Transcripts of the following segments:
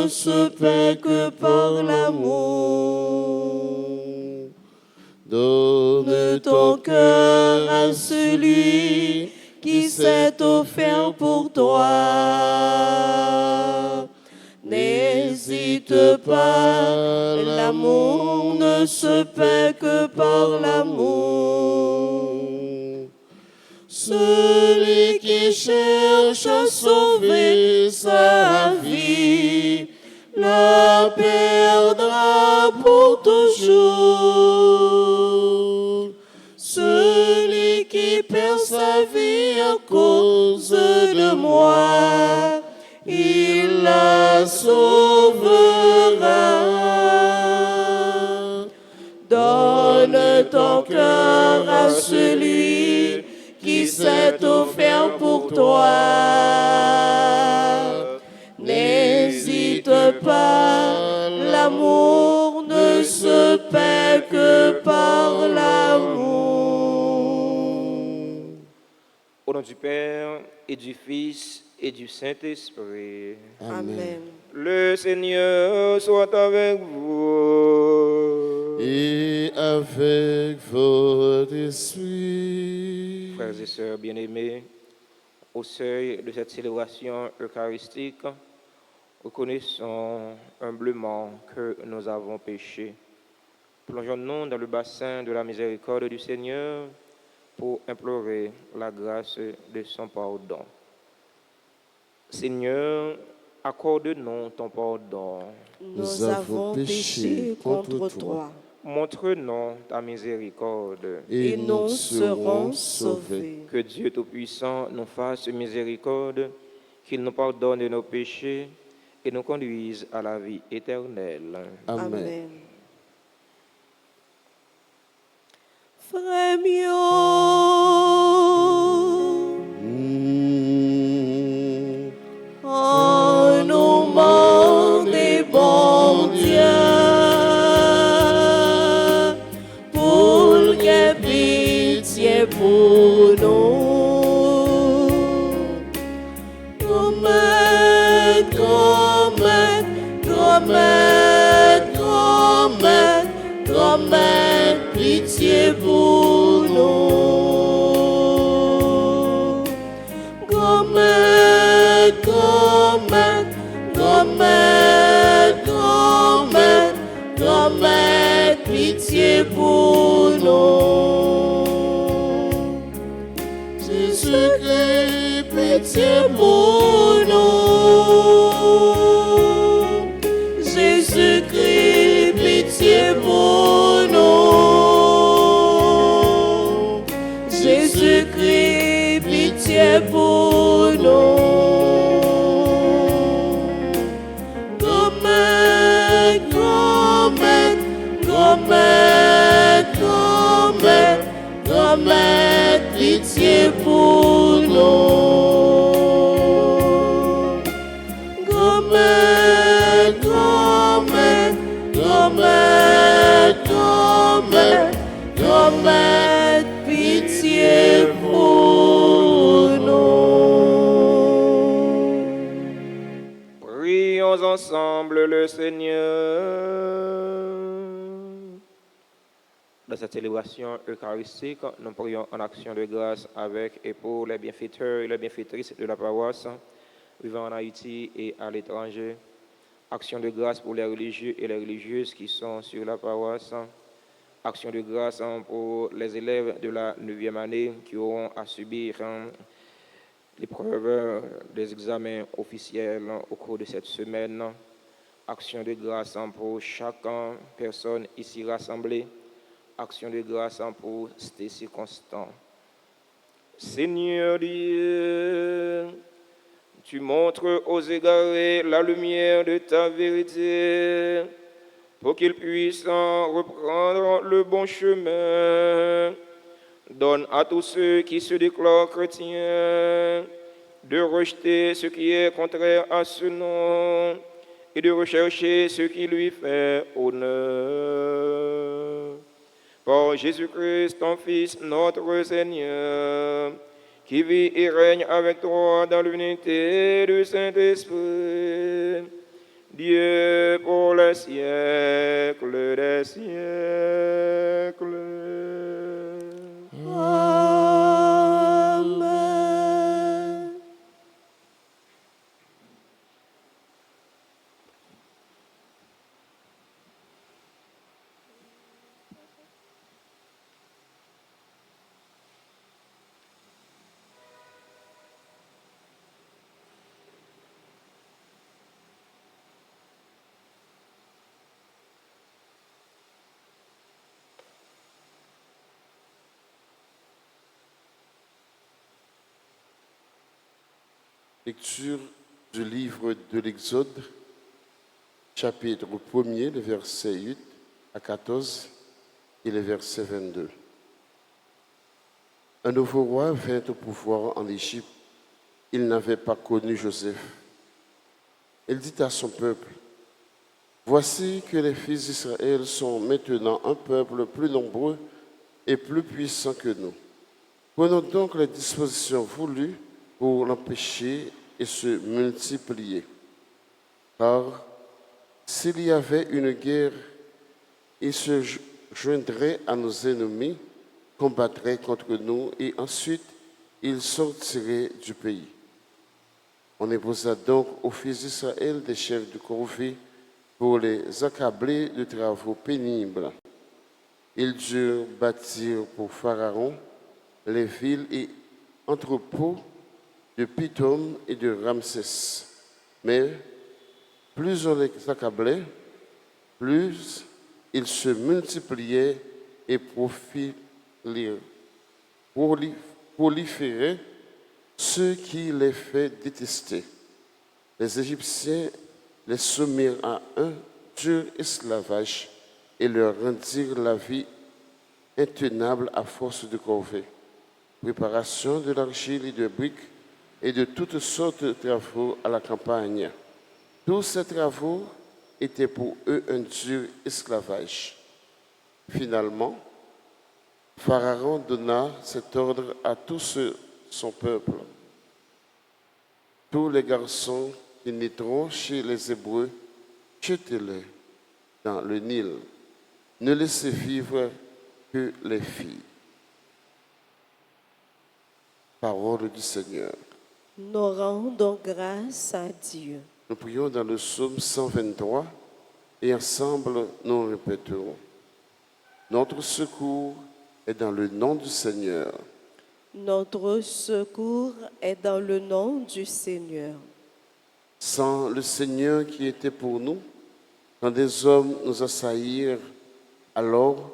se paie que par l'amour. Donne ton cœur à celui qui s'est offert pour toi. N'hésite pas, l'amour ne se paie que par l'amour. Celui qui cherche à sauver sa vie la perdra pour toujours. Celui qui perd sa vie à cause de moi, il la sauvera. Donne ton cœur à celui qui s'est offert pour toi. N'hésite pas, l'amour ne se paie que par l'amour. Au nom du Père et du Fils et du Saint-Esprit. Amen. Le Seigneur soit avec vous. Et avec votre esprit. Frères et sœurs bien-aimés, au seuil de cette célébration eucharistique, reconnaissons humblement que nous avons péché. Plongeons-nous dans le bassin de la miséricorde du Seigneur pour implorer la grâce de son pardon. Seigneur, accorde-nous ton pardon. Nous avons péché contre toi. Montre-nous ta miséricorde. Et nous serons sauvés. Que Dieu Tout-Puissant nous fasse miséricorde, qu'il nous pardonne de nos péchés et nous conduise à la vie éternelle. Amen. Frère Mio, en nom des bons dieux, pour que pitié pour nous. Grand-mère, pitié pour nous. Grand-mère, pitié pour nous. Jésus-Christ, pitié pour nous. Jésus-Christ, pitié pour nous. Jésus-Christ, pitié pour nous. Grand-mère, pitié pour nous. Grand-mère, pitié pour nous. Prions ensemble le Seigneur. Dans cette célébration eucharistique, nous prions en action de grâce avec et pour les bienfaiteurs et les bienfaitrices de la paroisse vivant en Haïti et à l'étranger. Action de grâce pour les religieux et les religieuses qui sont sur la paroisse. Action de grâce pour les élèves de la 9e année qui auront à subir l'épreuve des examens officiels au cours de cette semaine. Action de grâce pour chaque personne ici rassemblée. Action de grâce pour Stacy Constant. Seigneur Dieu, tu montres aux égarés la lumière de ta vérité pour qu'ils puissent reprendre le bon chemin. Donne à tous ceux qui se déclarent chrétiens de rejeter ce qui est contraire à ce nom et de rechercher ce qui lui fait honneur. Par Jésus-Christ, ton Fils, notre Seigneur, qui vit et règne avec toi dans l'unité du Saint-Esprit, Dieu pour les siècles des siècles. Amen. Lecture du livre de l'Exode, chapitre 1er, le verset 8 à 14 et le verset 22. Un nouveau roi vint au pouvoir en Égypte. Il n'avait pas connu Joseph. Il dit à son peuple, « Voici que les fils d'Israël sont maintenant un peuple plus nombreux et plus puissant que nous. Prenons donc les dispositions voulues pour l'empêcher et se multiplier. Car s'il y avait une guerre, il se joindrait à nos ennemis, combattrait contre nous et ensuite il sortirait du pays. » On imposa donc aux fils d'Israël des chefs de corvée pour les accabler de travaux pénibles. Ils durent bâtir pour Pharaon les villes et entrepôts de Pithom et de Ramsès. Mais plus on les accablait, plus ils se multipliaient et proliféraient, ce qui les fait détester. Les Égyptiens les soumirent à un dur esclavage et leur rendirent la vie intenable à force de corvée. Préparation de l'argile et de briques et de toutes sortes de travaux à la campagne. Tous ces travaux étaient pour eux un dur esclavage. Finalement, Pharaon donna cet ordre à tout son peuple. Tous les garçons qui naîtront chez les Hébreux, jetez-les dans le Nil. Ne laissez vivre que les filles. Parole du Seigneur. Nous rendons grâce à Dieu. Nous prions dans le psaume 123 et ensemble nous répéterons. Notre secours est dans le nom du Seigneur. Notre secours est dans le nom du Seigneur. Sans le Seigneur qui était pour nous, quand des hommes nous assaillirent, alors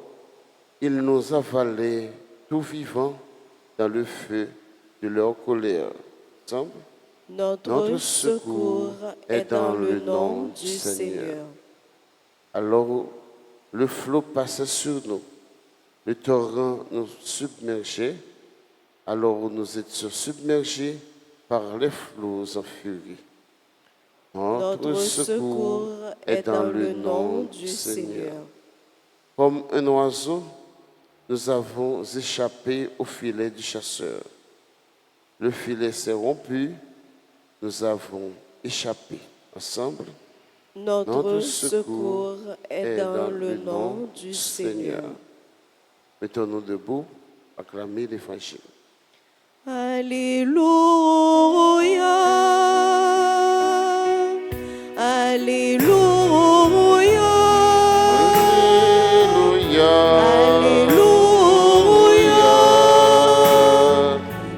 ils nous avalaient tout vivants dans le feu de leur colère. Ensemble. Notre secours est dans le nom du Seigneur. Alors le flot passait sur nous, le torrent nous submergeait, alors nous étions submergés par les flots en furie. Notre secours est dans le nom du Seigneur. Comme un oiseau, nous avons échappé au filet du chasseur. Le filet s'est rompu, nous avons échappé. Ensemble. Notre secours est dans le nom du Seigneur. Mettons-nous debout, acclamez l'Évangile. Alléluia, Alléluia, Alléluia, Alléluia.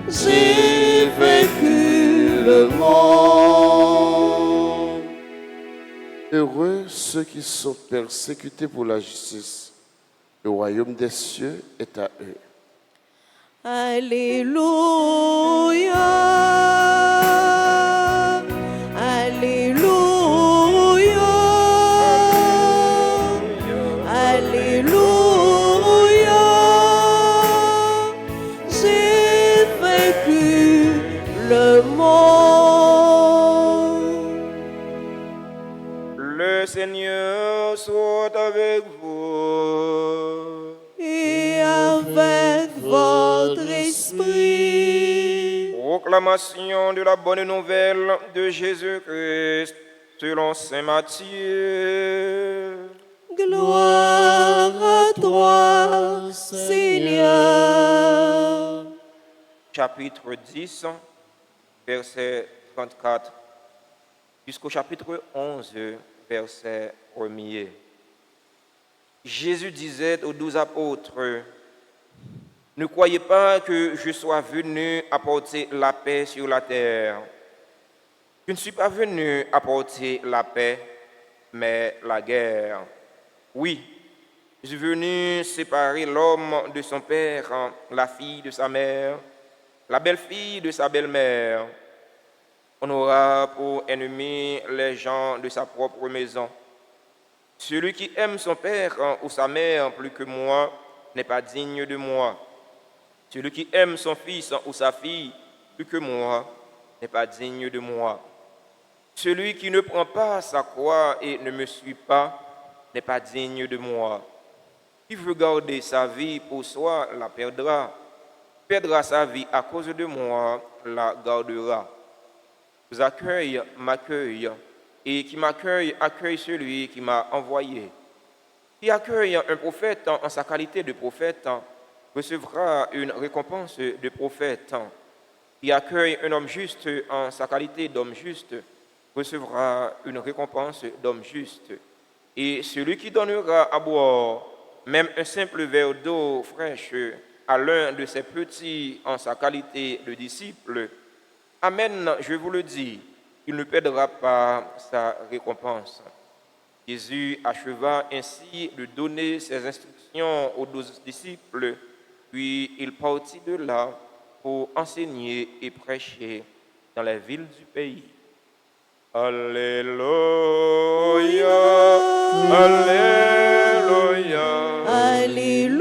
J'ai vaincu le monde. Heureux ceux qui sont persécutés pour la justice. Le royaume des cieux est à eux. Alléluia, Alléluia, Alléluia. J'ai vaincu le monde. Le Seigneur soit avec vous. Et avec votre esprit. Proclamation de la bonne nouvelle de Jésus-Christ selon saint Matthieu. Gloire à toi, Seigneur. Chapitre 10, verset 34, jusqu'au chapitre 11, verset 1er. Jésus disait aux 12 apôtres, « Ne croyez pas que je sois venu apporter la paix sur la terre. Je ne suis pas venu apporter la paix, mais la guerre. Oui, je suis venu séparer l'homme de son père, la fille de sa mère, la belle-fille de sa belle-mère. On aura pour ennemis les gens de sa propre maison. Celui qui aime son père ou sa mère plus que moi n'est pas digne de moi. Celui qui aime son fils ou sa fille plus que moi n'est pas digne de moi. Celui qui ne prend pas sa croix et ne me suit pas n'est pas digne de moi. Qui veut garder sa vie pour soi la perdra. Perdra sa vie à cause de moi, la gardera. Vous accueille, m'accueille, et qui m'accueille, accueille celui qui m'a envoyé. Qui accueille un prophète en sa qualité de prophète recevra une récompense de prophète. Qui accueille un homme juste en sa qualité d'homme juste recevra une récompense d'homme juste. Et celui qui donnera à boire même un simple verre d'eau fraîche à l'un de ses petits en sa qualité de disciple, amen, je vous le dis, il ne perdra pas sa récompense. Jésus acheva ainsi de donner ses instructions aux 12 disciples, puis il partit de là pour enseigner et prêcher dans les villes du pays. Alléluia, Alléluia, Alléluia,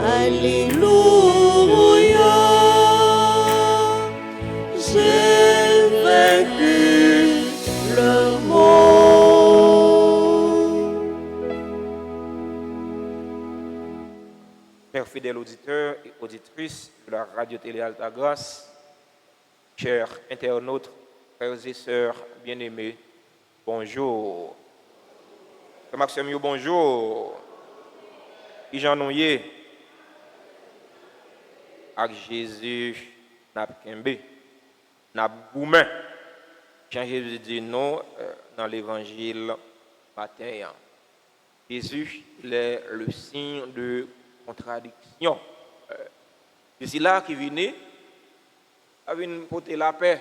Alléluia. J'ai vaincu le monde. Chers fidèles auditeurs et auditrices de la radio-télé Alta Grâce, chers internautes, frères et sœurs bien-aimés, bonjour. Frère Maxime, bonjour. Qui j'en ai avec Jésus, n'a kembe, n'a boumain. Jean Jésus dit non dans l'évangile matin. Jésus, il est le signe de contradiction. C'est là qui vient porter la paix.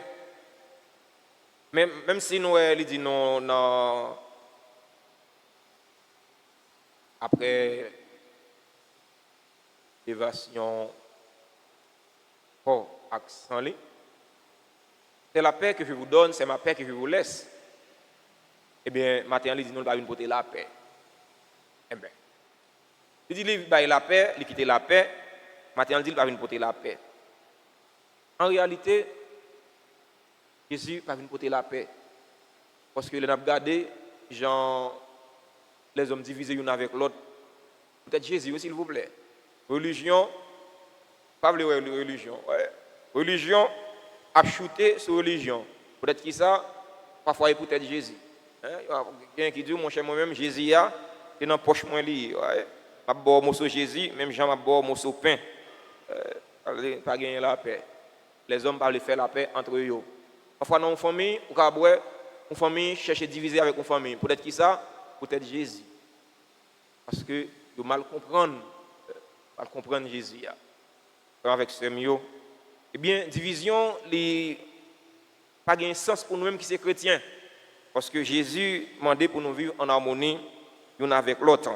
Même si nous, il dit non, non après l'évasion, accent, c'est la paix que je vous donne, c'est ma paix que je vous laisse. Eh bien, maintenant, il dit non, il va venir porter la paix. Eh bien, il dit il va la paix, il quitte la paix, maintenant, il dit il va venir porter la paix. En réalité, Jésus va venir porter la paix. Parce que les n'a regardé, genre, les hommes divisés l'un avec l'autre. Peut-être Jésus, s'il vous plaît. Religion, pas de religion. Ouais. Religion a chuté sur religion. Peut-être qui ça, parfois il peut-être Jésus. Il y a quelqu'un qui dit, mon cher, moi-même, Jésus a, c'est dans la poche moins liée. Ouais. Je vais boire morceau Jésus, même Jean va boire morceau pain. Pas gagner la paix. Les hommes parlent faire la paix entre eux. Parfois dans une famille, une famille cherche à diviser avec une famille. Peut-être qui ça, peut-être Jésus. Parce que vous mal comprendre Jésus. Avec ce mieux. Eh bien, division, n'est pas de sens pour nous-mêmes qui sommes chrétiens. Parce que Jésus demandé pour nous vivre en harmonie l'un avec l'autre.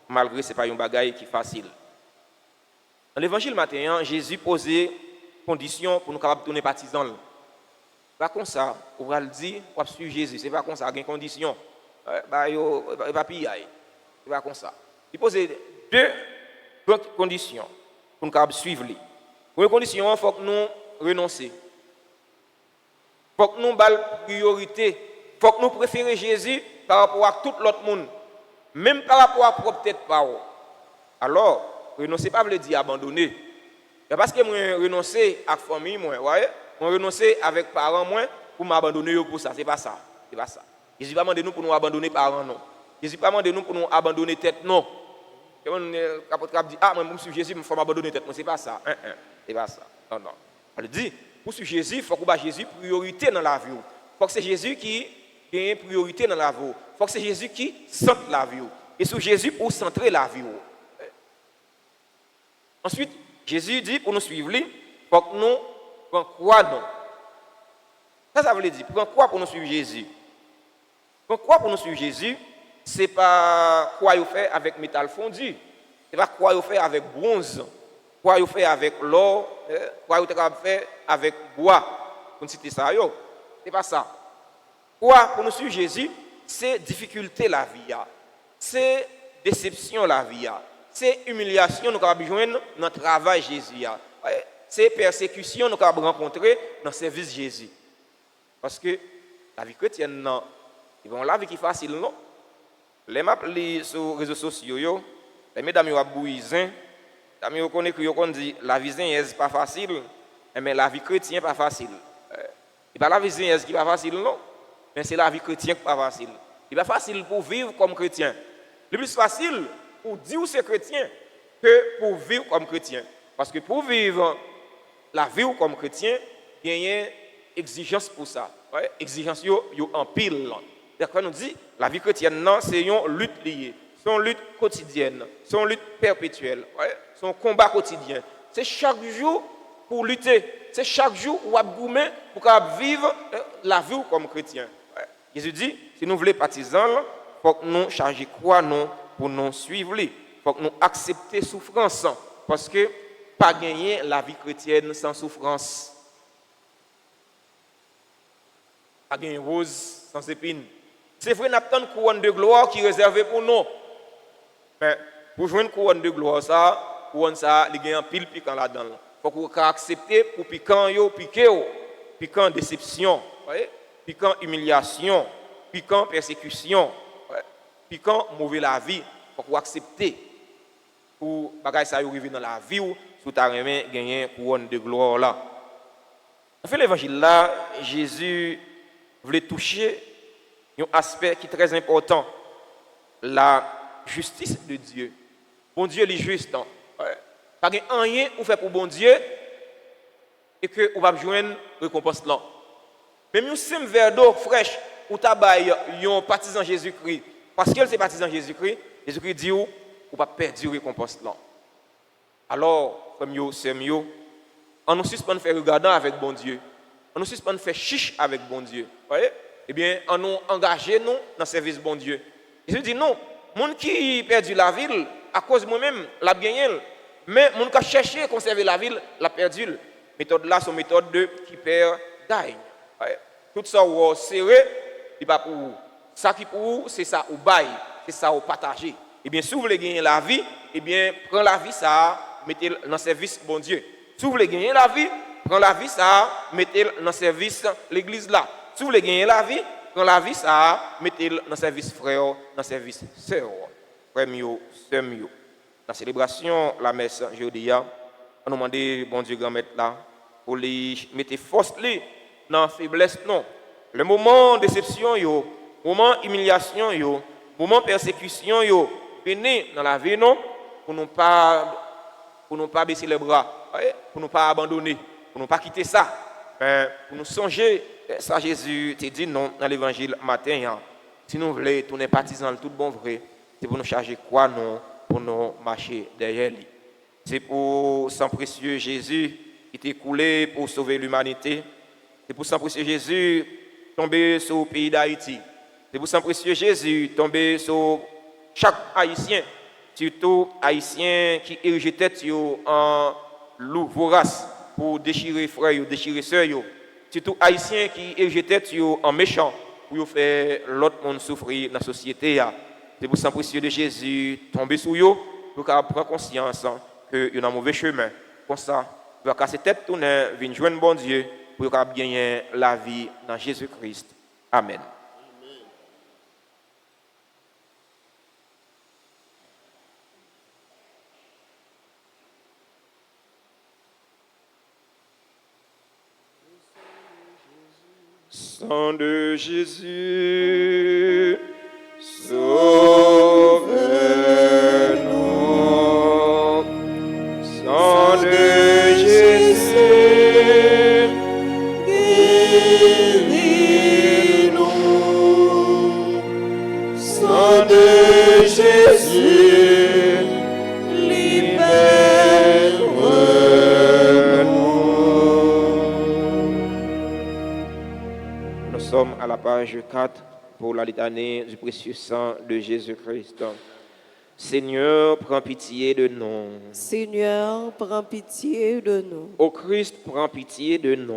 Malgré que ce n'est pas une bagaille qui est facile. Dans l'évangile matin, Jésus posait conditions pour nous capables de tourner partisans. Pas comme ça, on va le dire, on va suivre Jésus. C'est pas comme ça, il y a des conditions. Il va piller. C'est pas comme ça. Il posait deux conditions pour nous capables de suivre lui. Première condition, il faut que nous renoncions. Il faut que nous donnions priorité. Il faut que nous préférions Jésus par rapport à tout l'autre monde. Même par rapport à propre tête parole. Alors, renoncer pas veut dire abandonner. Parce que moi renoncer à la famille, moi, voyez, on renoncer avec parents moins pour m'abandonner pour ça, c'est pas ça. C'est pas ça. Jésus pas demandé nous pour nous abandonner parents non. Jésus pas demandé nous pour nous abandonner tête non. Quand on dit ah moi je suis Jésus, il faut m'abandonner tête non, c'est pas ça. C'est pas ça. Non non. Elle dit pour suivre Jésus, il faut que Jésus priorité dans la vie. Il faut que c'est Jésus qui ait une priorité dans la vie. Il faut que c'est Jésus qui centre la vie. Et sur Jésus pour centrer la vie. Ensuite, Jésus dit pour nous suivre, il faut que nous prenions quoi non. Ça veut dire, prendre quoi pour nous suivre Jésus? Prendre quoi pour nous suivre Jésus? Ce n'est pas quoi il fait avec métal fondu. Ce n'est pas quoi il fait avec bronze. Quoi il fait avec l'or. Quoi il fait avec bois. Pour citer ça, ce n'est pas ça. Quoi pour nous suivre Jésus? C'est difficulté la vie. C'est déception la vie. C'est humiliation nous avons besoin dans notre travail Jésus. C'est persécution nous avons rencontré dans le service Jésus. Parce que la vie chrétienne, non. Et bon, la vie qui est facile, non. Les maps sur les réseaux sociaux, les mesdames ont bouillé, les amis connaissent que dit la vie n'est pas facile, mais la vie chrétienne n'est pas facile. Et pas la vie qui n'est pas facile, non. Mais c'est la vie chrétienne qui n'est pas facile. Il n'est pas facile pour vivre comme chrétien. Le plus facile pour dire que c'est chrétien que pour vivre comme chrétien. Parce que pour vivre la vie comme chrétien, il y a une exigence pour ça. Ouais? Exigence en pile. D'accord, nous dit la vie chrétienne, non, c'est une lutte liée. C'est une lutte quotidienne. C'est une lutte perpétuelle. Ouais? C'est un combat quotidien. C'est chaque jour pour lutter. C'est chaque jour où on a pour vivre la vie comme chrétien. Ouais? Jésus dit, si nous voulons partisans, il faut que nous chargions quoi non pour nous suivre. Il faut que nous acceptions souffrance. Parce que pas gagner la vie chrétienne sans souffrance. Pas gagner rose sans épine. C'est vrai, nous avons une couronne de gloire qui est réservée pour nous. Mais pour jouer une couronne de gloire, il y a un pile piquant là-dedans. Il faut qu'on accepte pour piquant, piquant déception, piquant humiliation, piquant persécution, piquant mauvais la vie. Il faut qu'on accepte pour que ça arrive dans la vie ou sous ta main gagner une couronne de gloire là. En fait, l'évangile là, Jésus voulait toucher un aspect qui est très important, la justice de Dieu. Bon Dieu est juste. Pas rien ou fait pour bon Dieu et que vous va joindre récompense là. Même un simple verre d'eau fraîche ou tabac un partisan Jésus-Christ parce qu'il est partisan Jésus-Christ, Jésus-Christ dit ou pas perdre récompense là. Alors, comme yo c'est mieux, on nous suspend faire regardant avec bon Dieu. On nous suspend faire chiche avec bon Dieu. Voyez? Eh bien, on nous engagé nous dans le service bon Dieu. Jésus dit non, monde qui perdu la ville à cause de moi-même, l'a gagné. Mais monde qui a cherché à conserver la ville, l'a perdu. Méthode là, c'est une méthode de qui perd gagne. Tout ça ou serré, il pas pour vous. Ça qui pour vous, c'est ça ou bail, c'est ça ou partager. Eh bien, si vous voulez gagner la vie, eh bien, prends la vie ça, mettez dans le service bon Dieu. Si vous voulez gagner la vie, prends la vie ça, mettez dans le service l'église là. Si vous voulez gagner la vie, prends la vie ça, mettez dans le service frère, dans le service sœur. Frère mieux, sœur mieux. La célébration, la messe, jeudi, on nous demande, bon Dieu, grand maître là, pour les mettre force dans la faiblesse, non. Le moment de déception, le moment humiliation, le moment persécution, venez dans la vie, non, pour ne pas baisser les bras, pour ne pas abandonner, pour ne pas quitter ça, pour nous songer, ça Jésus te dit non dans l'évangile matin, si nous voulons tourner partisans tout bon vrai, c'est pour nous charger quoi non, pour nous marcher derrière lui. C'est pour sang précieux Jésus qui est coulé pour sauver l'humanité. C'est pour sang précieux Jésus tomber sur le pays d'Haïti. C'est pour sang précieux Jésus tomber sur chaque Haïtien, surtout Haïtien qui érige tête en loup vorace pour déchirer frères, déchirer sœurs. Surtout Haïtien qui érige tête en méchant pour faire l'autre monde souffrir dans la société. C'est pour sang précieux de Jésus tomber sur eux pour prendre conscience qu'il y a un mauvais chemin. Comme ça, il va casser tête, tourner, venir joindre bon Dieu pour gagner la vie dans Jésus-Christ. Amen. Sang de Jésus, sauve-nous. Sang de Jésus, guéris-nous. Sang de Jésus, libère-nous. Nous sommes à la page 4 pour la litanie du précieux sang de Jésus-Christ. Seigneur, prends pitié de nous. Seigneur, prends pitié de nous. Ô Christ, prends pitié de nous.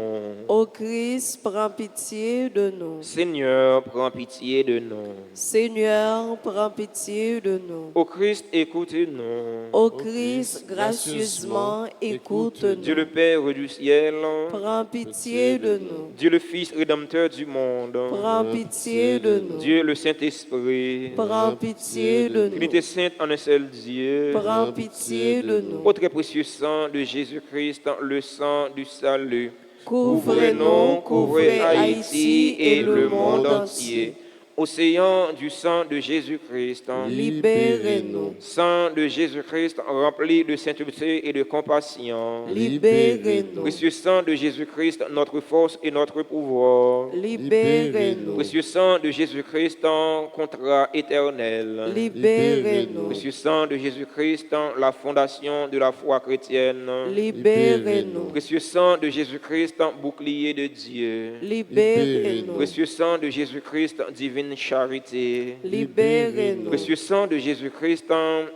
Ô Christ, prends pitié de nous. Seigneur, prends pitié de nous. Seigneur, prends pitié de nous. Ô Christ, écoute-nous. Ô Christ, gracieusement, écoute-nous. Dieu le Père du ciel, Prends pitié de nous. Dieu le Fils rédempteur du monde, Prends pitié de nous. Dieu le Saint-Esprit, Prends pitié de nous. Trinité sainte en un seul Dieu. Prends pitié de nous. Ô très précieux sang de Jésus-Christ, le sang du salut, Couvrez-nous, couvrez Haïti et le monde entier. Océan du sang de Jésus-Christ, Libérez-nous. sang de Jésus-Christ rempli de sainteté et de compassion. Libérez-nous. Précieux sang de Jésus-Christ, notre force et notre pouvoir. Libérez-nous. Précieux sang de Jésus-Christ, contrat éternel. Libérez-nous. Précieux sang de Jésus-Christ, la fondation de la foi chrétienne. Libérez-nous. Précieux sang de Jésus-Christ, bouclier de Dieu. Libérez-nous. Précieux sang de Jésus-Christ, divine charité. Libérez-nous. Précieux sang de Jésus-Christ,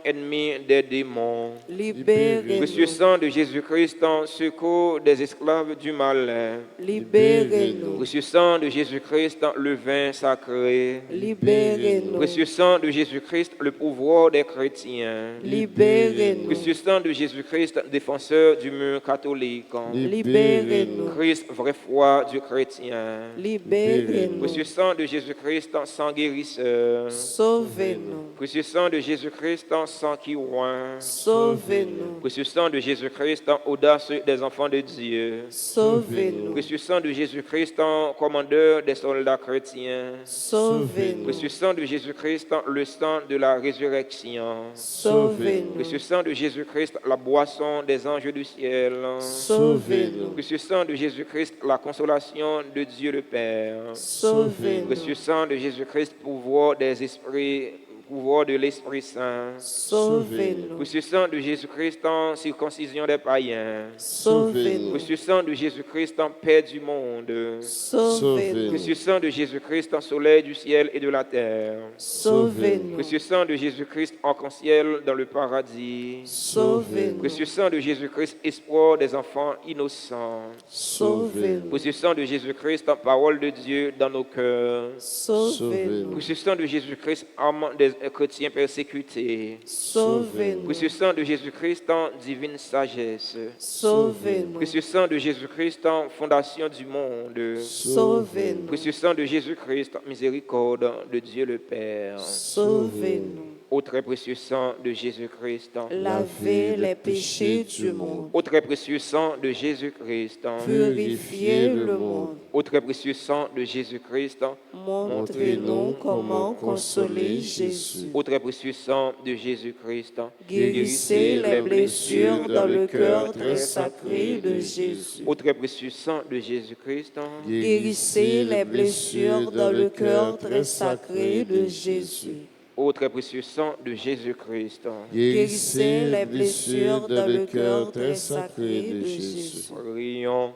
ennemi des démons. Libérez-nous. Précieux sang de Jésus-Christ, secours des esclaves du malin. Libérez-nous. Précieux sang de Jésus-Christ, le vin sacré. Libérez-nous. Précieux sang de Jésus-Christ, le pouvoir des chrétiens. Libérez-nous. Précieux sang de Jésus-Christ, défenseur du mur catholique. Libérez-nous. Christ, vraie foi du chrétien. Libérez-nous. Précieux sang de Jésus-Christ, sang guérisseur. Sauvez-nous. Précieux sang de Jésus-Christ, sang qui oint. Sauvez-nous. Précieux sang de Jésus-Christ, audace des enfants de Dieu. Sauvez-nous. Précieux sang de Jésus-Christ, commandeur des soldats chrétiens. Sauvez-nous. Précieux sang de Jésus-Christ, le sang de la résurrection. Sauvez-nous. Précieux sang de Jésus-Christ, la boisson des anges du ciel. Sauvez-nous. Précieux sang de Jésus-Christ, la consolation de Dieu le Père. Sauvez-nous. Précieux sang de Jésus-Christ, pouvoir des esprits, pouvoir de l'Esprit Saint. Sauvez-nous. Précieux sang de Jésus-Christ, circoncision des païens. Sauvez-nous. Précieux sang de Jésus-Christ, paix du monde. Sauvez-nous. Précieux sang de Jésus-Christ, soleil du ciel et de la terre. Sauvez-nous. Précieux sang de Jésus-Christ, arc-en-ciel dans le paradis. Sauvez-nous. Précieux sang de Jésus-Christ, espoir des enfants innocents. Sauvez-nous. Précieux sang de Jésus-Christ, parole de Dieu dans nos cœurs. Sauvez-nous. Précieux sang de Jésus-Christ, âme des chrétiens persécutés. Sauvez-nous. Précieux sang de Jésus-Christ, divine sagesse. Sauvez-nous. Précieux sang de Jésus-Christ, fondation du monde. Sauvez-nous. Précieux sang de Jésus-Christ, miséricorde de Dieu le Père. Sauvez-nous. Ô très précieux sang de Jésus-Christ, Lavez les péchés du monde. ô très précieux sang de Jésus-Christ, Purifiez le monde. ô très précieux sang de Jésus-Christ, Montrez-nous comment consoler Jésus. ô très précieux sang de Jésus-Christ, Guérissez les blessures dans le cœur très sacré de Jésus. ô très précieux sang de Jésus-Christ, Guérissez les blessures dans le cœur très sacré de Jésus. ô très précieux sang de Jésus-Christ. Guérissez les blessures dans le cœur très sacré de Jésus. Prions.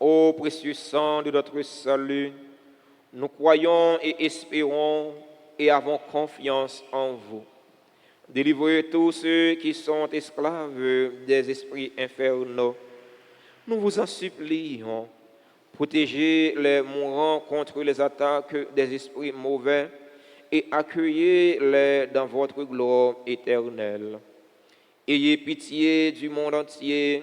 Ô précieux sang de notre salut, nous croyons et espérons et avons confiance en vous. Délivrez tous ceux qui sont esclaves des esprits infernaux. Nous vous en supplions. Protégez les mourants contre les attaques des esprits mauvais et accueillez-les dans votre gloire éternelle. Ayez pitié du monde entier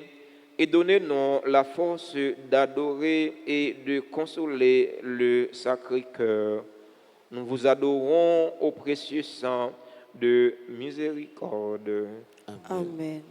et donnez-nous la force d'adorer et de consoler le Sacré-Cœur. Nous vous adorons au précieux sang de miséricorde. Amen.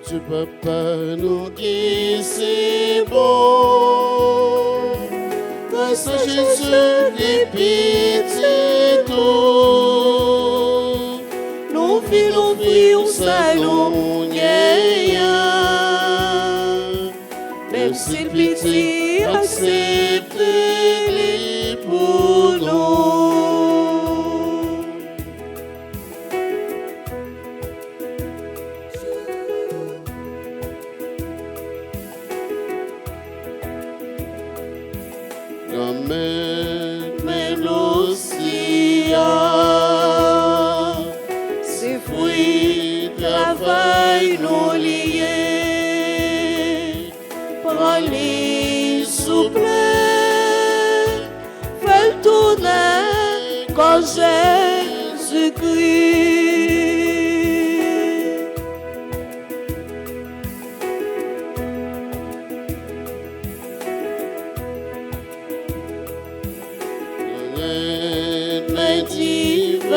Dieu Papa, nous qui c'est bon, grâce à Jésus qui pitié tout, nous filons au salon, même si le pitié acceptez-les pour nous. Mais l'océan, Ses fruits, travail nous liés, prends-les souple, fais le tourner quand Jésus-Christ. Mais divin,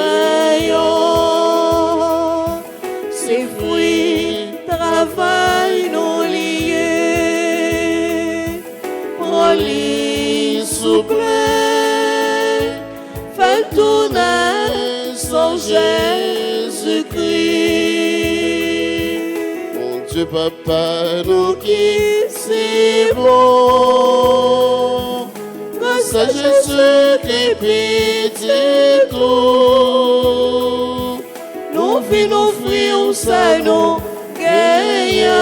ses fruits, travail nous liés, prends-les souple, fais le tourner sans Jésus-Christ. mon Dieu Papa, nous qui c'est bon, grâce à Jésus qui pitié tout, Nous venons offrir au salon gagnant,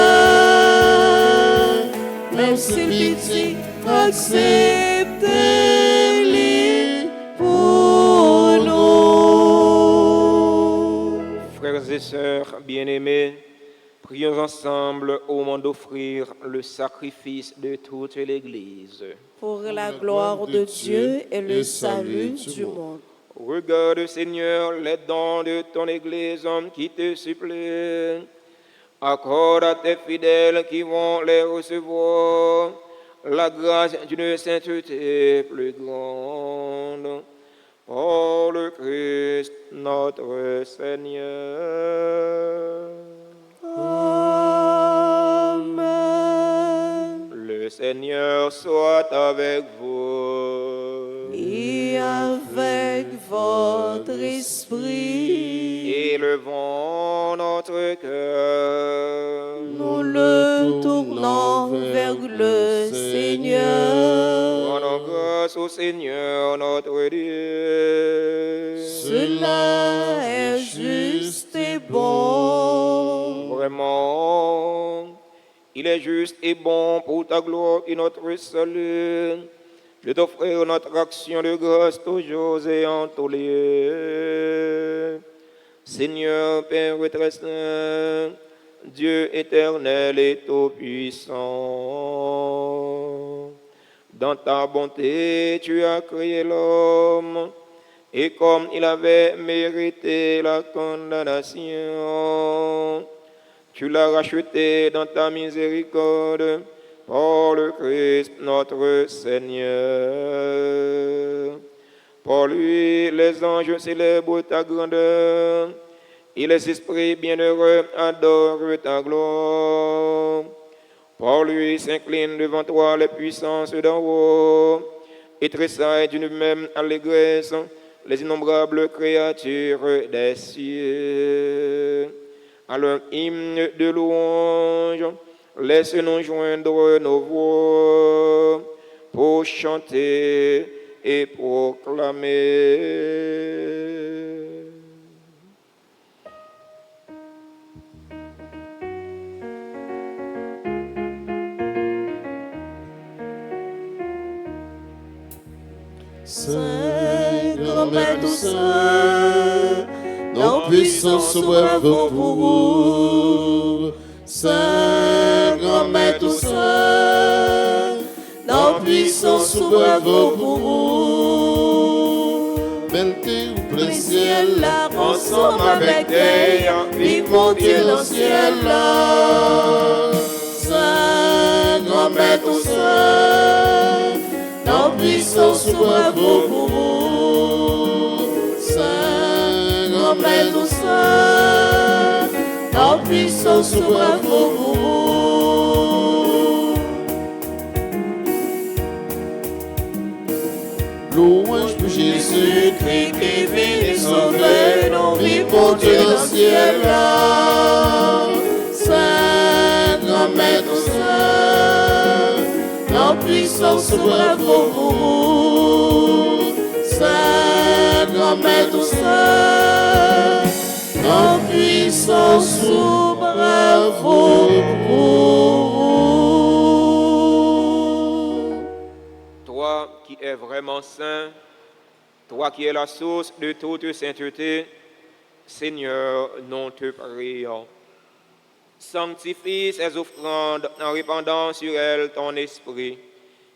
même si le pitié acceptez-les pour nous. Frères et sœurs bien-aimés, prions ensemble au moment d'offrir le sacrifice de toute l'Église. Pour la gloire de Dieu et le salut du monde. Regarde, Seigneur, les dons de ton Église qui te supplient. Accorde à tes fidèles qui vont les recevoir la grâce d'une sainteté plus grande. Par le Christ notre Seigneur. Amen. Le Seigneur soit avec vous. Et avec votre esprit, Élevons notre cœur. nous le tournons vers le Seigneur. Rendons grâce au Seigneur notre Dieu. Cela est juste et bon. Vraiment, il est juste et bon pour ta gloire et notre salut de t'offrir notre action de grâce toujours et en tous lieux. Seigneur, Père très saint, Dieu éternel et tout-puissant, dans ta bonté, tu as créé l'homme, et comme il avait mérité la condamnation, tu l'as racheté dans ta miséricorde par le Christ notre Seigneur. Par lui, les anges célèbrent ta grandeur, et les esprits bienheureux adorent ta gloire. Par lui s'inclinent devant toi les puissances d'en haut, et tressaillent d'une même allégresse les innombrables créatures des cieux. À leur hymne de louange, laisse-nous joindre nos voix pour chanter et proclamer. Saint, grand Maître saint, dans puissance brave pour vous. Saint, grand Maître saint, dans puissance brave pour vous. Belleté ou plein ciel, Là, Ensemble avec tes vive mon Dieu dans le ciel là. Saint, grand Maître saint, dans puissance brave pour vous. Saint, grand Maître saint, en puissance, bravo pour vous. Louange pour Jésus-Christ qui vit et sauve, Nous vit vivons pour Dieu Dieu dans dans le le ciel ciel là. là. Saint, grand maître saint, En puissance, bravo pour vous. Saint, grand maître saint, En puissance, bravo pour vous. Toi qui es vraiment saint, toi qui es la source de toute sainteté, Seigneur, nous te prions. Sanctifie ces offrandes en répandant sur elles ton esprit,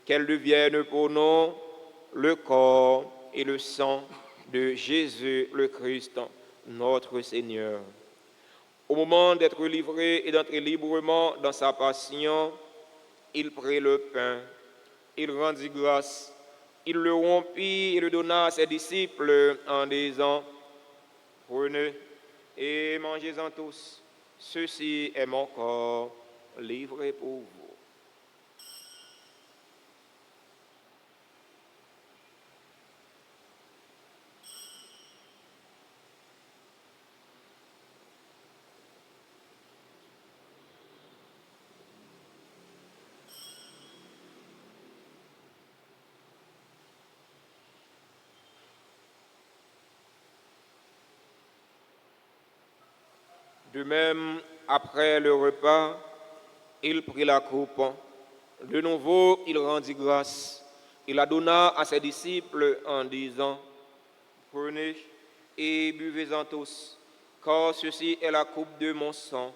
qu'elles deviennent pour nous le corps et le sang de Jésus le Christ, notre Seigneur. Au moment d'être livré et d'entrer librement dans sa passion, il prit le pain, il rendit grâce, il le rompit et le donna à ses disciples en disant, « Prenez et mangez-en tous. Ceci est mon corps livré pour vous. » De même, après le repas, il prit la coupe. De nouveau, il rendit grâce. Il la donna à ses disciples en disant, « Prenez et buvez-en tous, car ceci est la coupe de mon sang,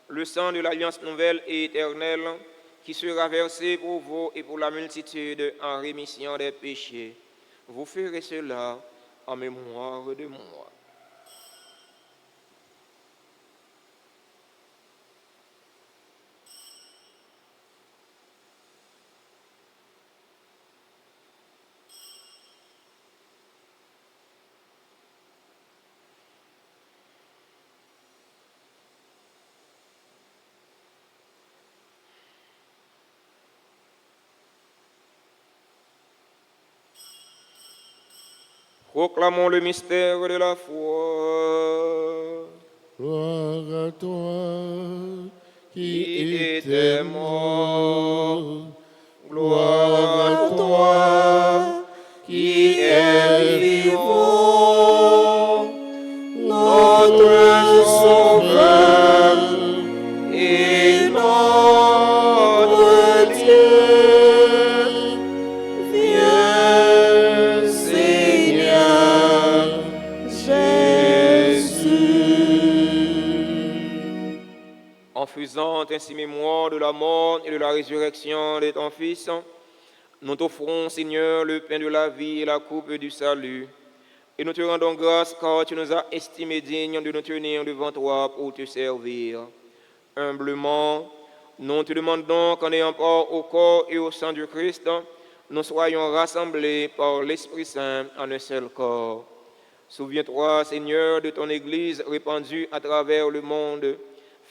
le sang de l'alliance nouvelle et éternelle, qui sera versé pour vous et pour la multitude en rémission des péchés. Vous ferez cela en mémoire de moi. » Proclamons le mystère de la foi. Gloire à toi Qui qui était était mort. mort. Gloire à À toi toi qui es vivant, notre Sauveur et notre Dieu. Viens, Seigneur Jésus. En faisant ainsi mémoire de la mort et de la résurrection de ton Fils, nous t'offrons, Seigneur, le pain de la vie et la coupe du salut. Et nous te rendons grâce car tu nous as estimés dignes de nous tenir devant toi pour te servir. Humblement, nous te demandons qu'en ayant part au corps et au sang du Christ, nous soyons rassemblés par l'Esprit Saint en un seul corps. Souviens-toi, Seigneur, de ton Église répandue à travers le monde.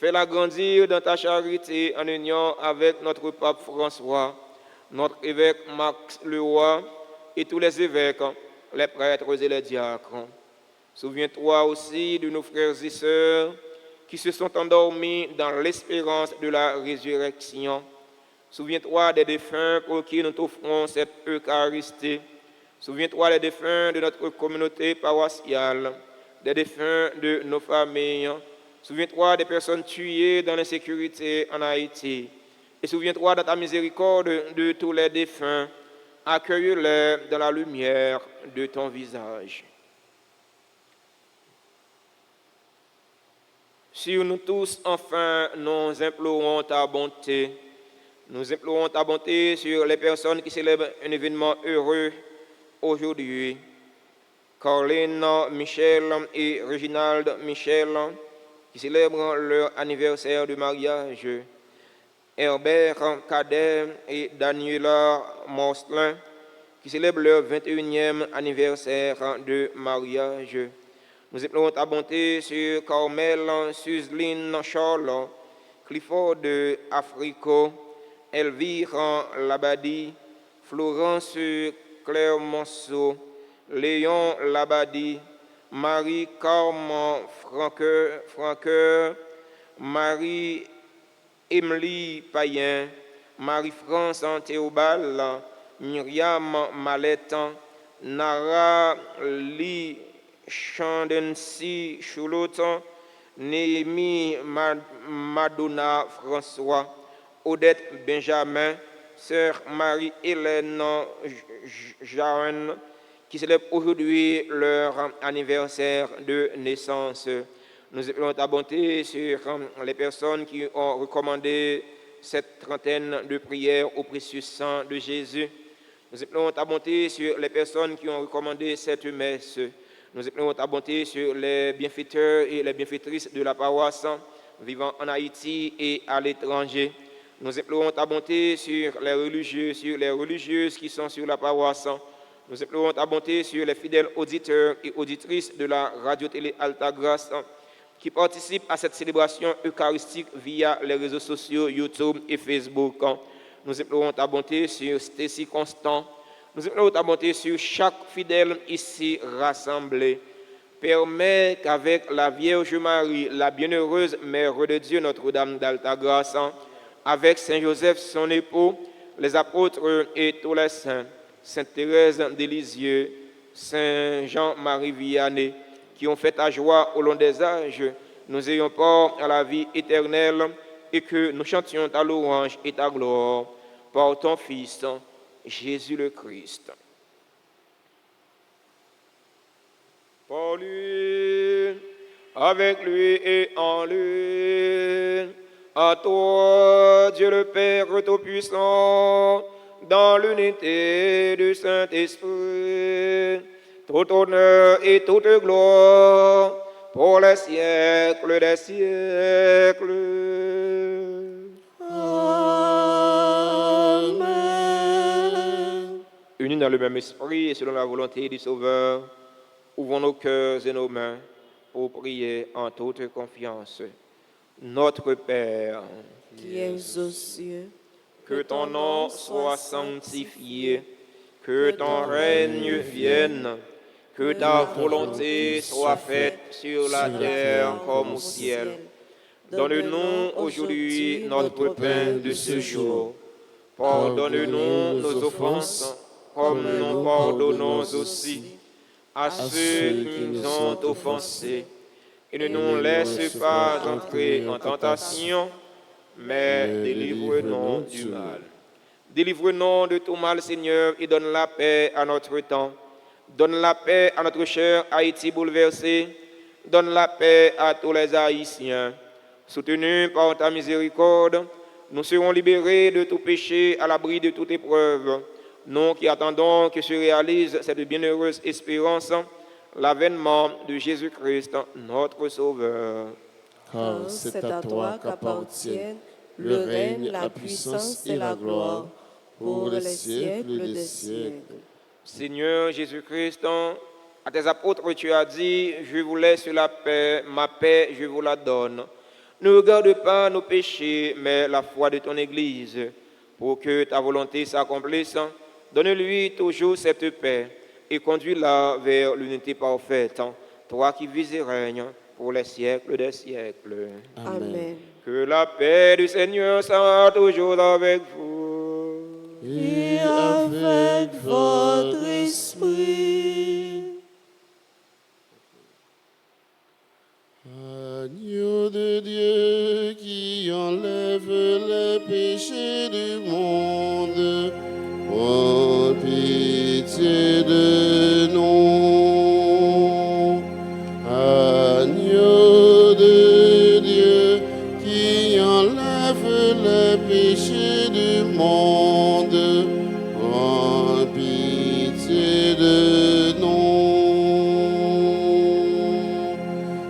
Fais-la grandir dans ta charité en union avec notre pape François, notre évêque Max le Roi et tous les évêques, les prêtres et les diacres. Souviens-toi aussi de nos frères et sœurs qui se sont endormis dans l'espérance de la résurrection. Souviens-toi des défunts pour qui nous t'offrons cette Eucharistie. Souviens-toi des défunts de notre communauté paroissiale, des défunts de nos familles. Souviens-toi des personnes tuées dans l'insécurité en Haïti. Et souviens-toi dans ta miséricorde de tous les défunts. Accueille-les dans la lumière de ton visage. Sur nous tous, enfin, nous implorons ta bonté. Nous implorons ta bonté sur les personnes qui célèbrent un événement heureux aujourd'hui. Caroline Michel et Reginald Michel, qui célèbrent leur anniversaire de mariage. Herbert Cadet et Daniela Morslin, qui célèbrent leur 21e anniversaire de mariage. Nous implorons ta bonté sur Carmel, Suzline, Charles, Clifford Africo, Elvire Labadie, Florence Clermonceau, Léon Labadie, Marie Carmen Franqueur, Marie-Émilie Payen, Marie-France Théobald, Myriam Malette, Nara Lee Chandency Choulot, Néhémie Madonna François, Odette Benjamin, Sœur Marie-Hélène Jaron, qui célèbrent aujourd'hui leur anniversaire de naissance. Nous appelons ta bonté sur les personnes qui ont recommandé cette trentaine de prières au précieux sang de Jésus. Nous appelons ta bonté sur les personnes qui ont recommandé cette messe. Nous appelons ta bonté sur les bienfaiteurs et les bienfaitrices de la paroisse vivant en Haïti et à l'étranger. Nous implorons ta bonté sur les religieux, sur les religieuses qui sont sur la paroisse. Nous implorons ta bonté sur les fidèles auditeurs et auditrices de la radio-télé Alta Grace qui participent à cette célébration eucharistique via les réseaux sociaux YouTube et Facebook. Nous implorons ta bonté sur Stacy Constant. Nous implorons ta bonté sur chaque fidèle ici rassemblé. Permets qu'avec la Vierge Marie, la bienheureuse Mère de Dieu, Notre-Dame d'Alta Grace, avec Saint Joseph, son époux, les apôtres et tous les saints, Sainte Thérèse de Lisieux, Saint Jean-Marie Vianney, qui ont fait ta joie au long des âges, nous ayons part à la vie éternelle et que nous chantions ta louange et ta gloire par ton Fils, Jésus le Christ. Par lui, avec lui et en lui, à toi, Dieu le Père Tout-Puissant, dans l'unité du Saint-Esprit, tout honneur et toute gloire pour les siècles des siècles. Amen. Unis dans le même esprit et selon la volonté du Sauveur, ouvrons nos cœurs et nos mains pour prier en toute confiance. Notre Père, Qui es aux cieux, que ton nom soit sanctifié, que ton règne vienne, que ta volonté soit faite sur la terre comme au ciel. Donne-nous aujourd'hui notre pain de ce jour. Pardonne-nous nos offenses, comme nous pardonnons aussi à ceux qui nous ont offensés. Et ne nous laisse pas entrer en tentation, mais délivre-nous du mal. Délivre-nous de tout mal, Seigneur, et donne la paix à notre temps. Donne la paix à notre cher Haïti bouleversé. Donne la paix à tous les Haïtiens. Soutenus par ta miséricorde, nous serons libérés de tout péché, à l'abri de toute épreuve. Nous qui attendons que se réalise cette bienheureuse espérance, l'avènement de Jésus-Christ, notre Sauveur. car c'est à toi qu'appartiennent le règne, la puissance et la gloire pour les siècles des siècles. Seigneur Jésus-Christ, à tes apôtres tu as dit, je vous laisse la paix, ma paix je vous la donne. Ne regarde pas nos péchés, mais la foi de ton Église, pour que ta volonté s'accomplisse. Donne-lui toujours cette paix et conduis-la vers l'unité parfaite, toi qui vis et règnes pour les siècles des siècles. Amen. Que la paix du Seigneur soit toujours avec vous. Et avec votre esprit. Agneau de Dieu qui enlève les péchés du monde, prends pitié de nous. Agneau de Dieu qui enlève les péchés du monde, prends pitié de nous.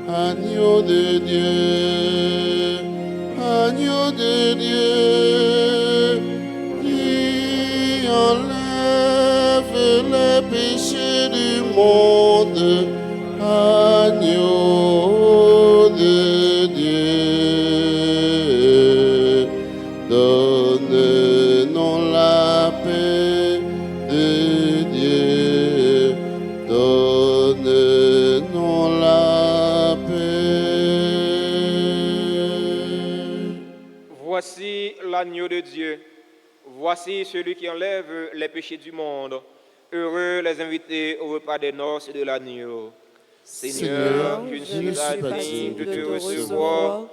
Agneau de Dieu, agneau de Dieu, qui enlève les péchés du monde, agneau Donne-nous la paix de Dieu. Donne-nous la paix. Voici l'agneau de Dieu. Voici celui qui enlève les péchés du monde. Heureux les invités au repas des noces de l'agneau. Seigneur, je ne suis pas digne de te recevoir,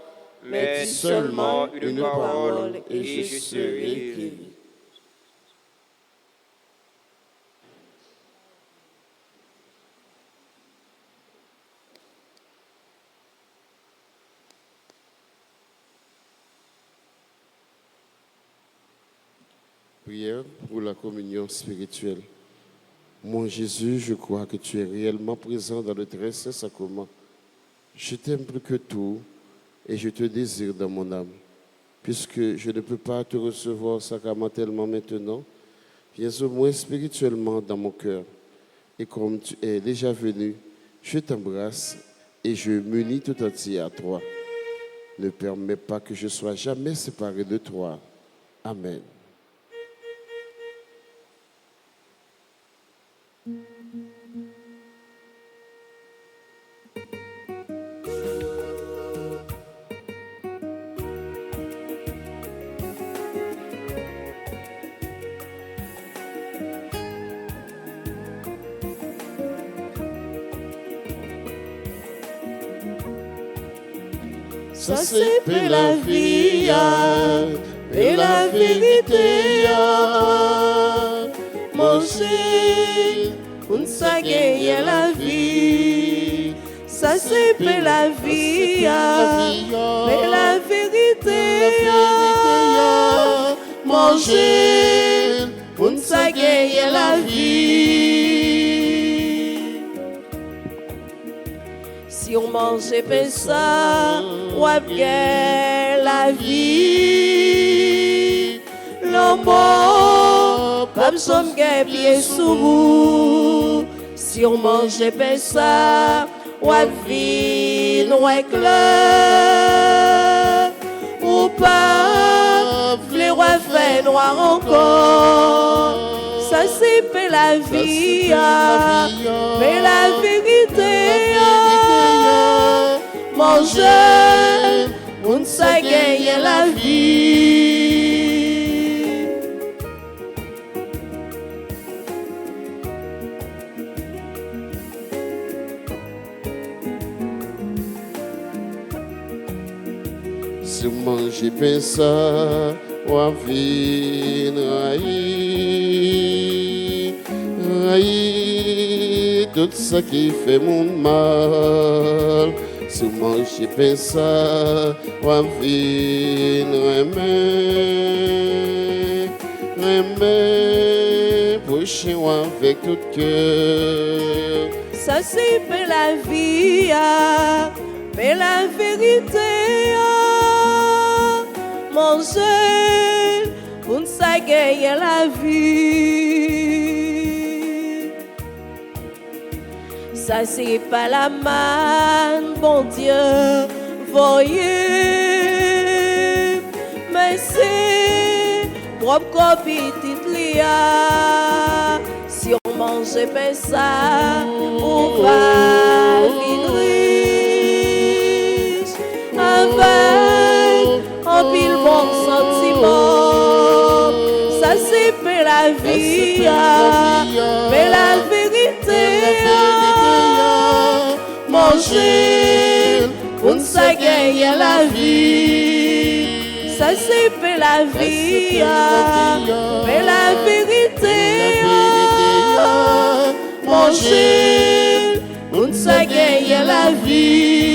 mais dis seulement une parole et je serai guéri. Prière pour la communion spirituelle. Mon Jésus, je crois que tu es réellement présent dans le très saint sacrement. Je t'aime plus que tout et je te désire dans mon âme. Puisque je ne peux pas te recevoir sacramentellement maintenant, viens au moins spirituellement dans mon cœur. Et comme tu es déjà venu, je t'embrasse et je m'unis tout entier à toi. Ne permets pas que je sois jamais séparé de toi. Amen. Ça c'est pour la vie, et la vérité. Manger, pour ne pas gagner la vie. Ça c'est pour la vie, et la vérité. Manger, pour ne pas gagner la vie. Si on mange pas ça, on a bien la vie. L'homme, pas besoin de pied sous vous. Si on mange pas ça, on a vie noire clair. Ou pas, les rois fait noir encore. Ça c'est pour la vie, mais la vérité. Manger, on ne sait gagner la vie. Si vous mangez pas ça, on vient raïr tout ça qui fait mon mal. Si vous mangez pas ça, on vient aimer, prochain avec tout cœur. Ça c'est pour la vie, mais la vérité. Manger, pour ne pas gagner la vie. Ça c'est pas la manne, bon Dieu, voyez. Mais c'est propre petit lia. Si on mange pas ça, on va vivre riche. Avec un pile bon sentiment. Ça c'est pour la vie, mais la vérité. Manger, pour ne pas gagner la vie. Ça c'est pour la vie, mais la vérité. Manger, pour ne pas gagner la vie.